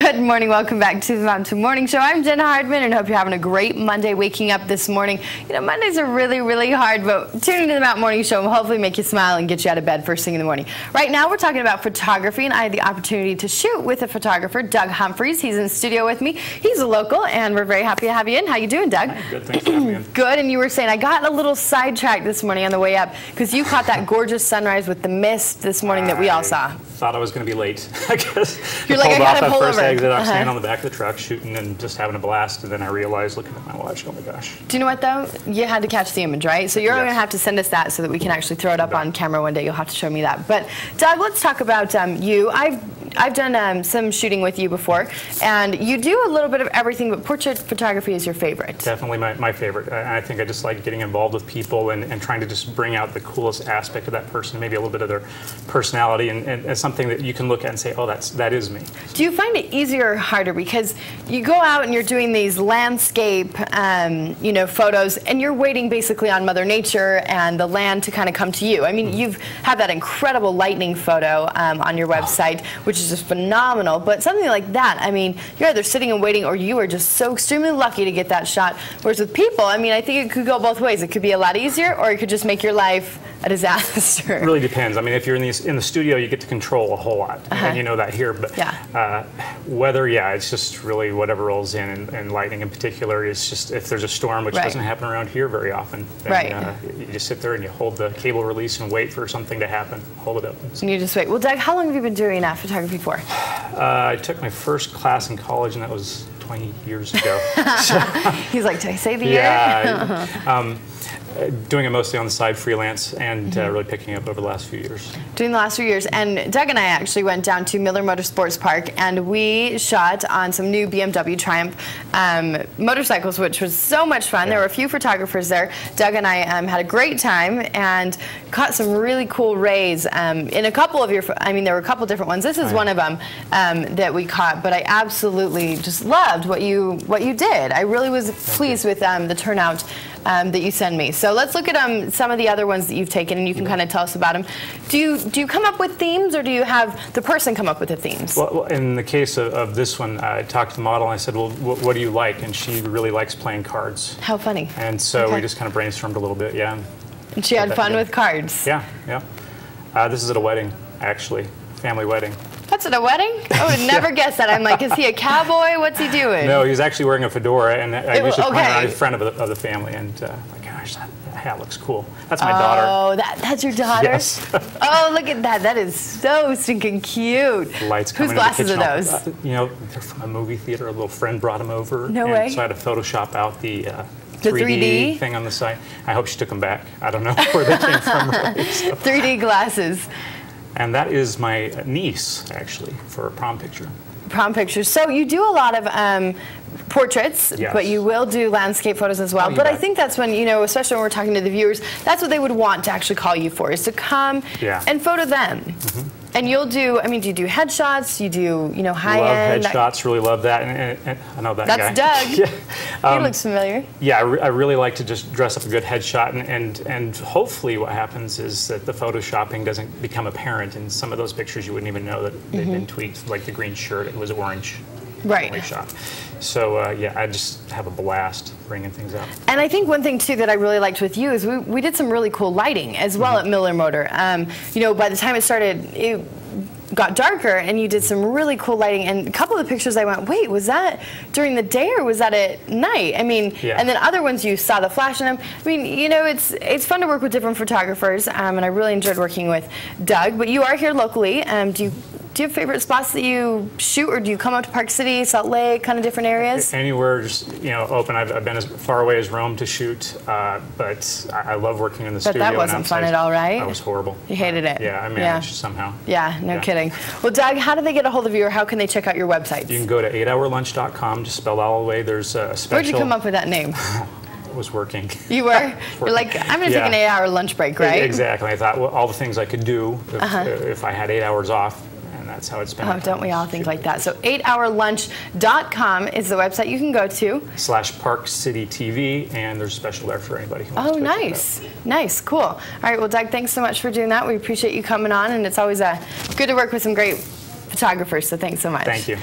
Good morning. Welcome back to the Mountain Morning Show. I'm Jen Hardman and hope you're having a great Monday waking up this morning. You know, Mondays are really hard, but tuning to the Mountain Morning Show will hopefully make you smile and get you out of bed first thing in the morning. Right now, we're talking about photography, and I had the opportunity to shoot with a photographer, Doug Humphreys. He's in the studio with me. He's a local, and we're very happy to have you in. How you doing, Doug? Hi, good. Thanks for having me in. Good, and you were saying I got a little sidetracked this morning on the way up because you caught that gorgeous sunrise with the mist this morning that we all saw. Thought I was going to be late, I guess. You're like, I got to pull over. First exit, I'm standing on the back of the truck shooting and just having a blast, and then I realized, looking at my watch, oh my gosh. Do you know what, though? You had to catch the image, right? So you're going to have to send us that so that we can actually throw it up on camera one day. You'll have to show me that. But, Doug, let's talk about you. I've done some shooting with you before, and you do a little bit of everything, but portrait photography is your favorite. Definitely my favorite. I think I just like getting involved with people and trying to just bring out the coolest aspect of that person, maybe a little bit of their personality, and something that you can look at and say, oh, that is me. Do you find it easier or harder? Because you go out and you're doing these landscape photos, and you're waiting basically on Mother Nature and the land to kind of come to you. I mean, you've had that incredible lightning photo on your website, which is just phenomenal. But something like that, I mean, you're either sitting and waiting, or you are just so extremely lucky to get that shot. Whereas with people, I mean, I think it could go both ways. It could be a lot easier, or it could just make your life a disaster. It really depends. I mean, if you're in the studio, you get to control a whole lot, and you know that here. But weather, it's just really whatever rolls in, and lightning in particular is just, if there's a storm, which doesn't happen around here very often, then you just sit there and you hold the cable release and wait for something to happen. Hold it up. And you just wait. Well, Doug, how long have you been doing photography for? I took my first class in college, and that was 20 years ago. He's like, did I say the year? Yeah. Doing it mostly on the side, freelance, and really picking up over the last few years. Doing the last few years. And Doug and I actually went down to Miller Motorsports Park, and we shot on some new BMW Triumph motorcycles, which was so much fun. There were a few photographers there. Doug and I had a great time and caught some really cool rays in a couple of there were a couple different ones. This is one of them that we caught, but I absolutely just loved what you did. I really was pleased with the turnout that you send me. So let's look at some of the other ones that you've taken, and you can kind of tell us about them. Do you come up with themes, or do you have the person come up with the themes? Well, in the case of this one, I talked to the model and I said, well, what do you like? And she really likes playing cards. How funny. And so we just kind of brainstormed a little bit, And she had fun with cards. Yeah. This is at a wedding, actually, family wedding. That's at a wedding? I would never guess that. I'm like, is he a cowboy? What's he doing? No, he's actually wearing a fedora, and I usually point out he's a friend of the family, and like, gosh, that hat looks cool. That's my daughter. Oh, that's your daughter? Yes. Oh, look at that. That is so stinking cute. The lights coming Whose glasses are those? They're from a movie theater. A little friend brought them over. No way. So I had to Photoshop out the 3D thing on the side. I hope she took them back. I don't know where they came from. Really, so. 3D glasses. And that is my niece, actually, for a prom picture. Prom pictures. So you do a lot of portraits, but you will do landscape photos as well. But I think that's when, especially when we're talking to the viewers, that's what they would want to actually call you for, is to come and photo them. And you'll do, do you do headshots? You do, high-end? Love headshots, really love that. And I know that guy. That's Doug. He looks familiar. Yeah, I really like to just dress up a good headshot, and hopefully what happens is that the photoshopping doesn't become apparent. In some of those pictures, you wouldn't even know that they'd been tweaked, like the green shirt, it was orange. Shot. So I just have a blast bringing things up. And I think one thing too that I really liked with you is we did some really cool lighting as well at Miller Motor. By the time it started, it got darker, and you did some really cool lighting. And a couple of the pictures I went, wait, was that during the day or was that at night? And then other ones you saw the flash in them. It's fun to work with different photographers, and I really enjoyed working with Doug. But you are here locally. Do you have favorite spots that you shoot, or do you come up to Park City, Salt Lake, kind of different areas? Anywhere, just open. I've been as far away as Rome to shoot, but I love working in the studio. But that wasn't fun at all, right? That was horrible. You hated it. Yeah, I managed somehow. Yeah, no kidding. Well, Doug, how do they get a hold of you, or how can they check out your websites? You can go to 8hourlunch.com, just spell all the way. There's a special. Where'd you come up with that name? Was working. You were? You're like, I'm going to take an 8-hour lunch break, right? Exactly. I thought, well, all the things I could do if I had 8 hours off. That's how it's been. Oh, don't we all think like that? So 8hourlunch.com is the website you can go to. /Park City TV, and there's a special there for anybody who wants to. Oh, nice. Nice, cool. All right, well, Doug, thanks so much for doing that. We appreciate you coming on, and it's always good to work with some great photographers, so thanks so much. Thank you.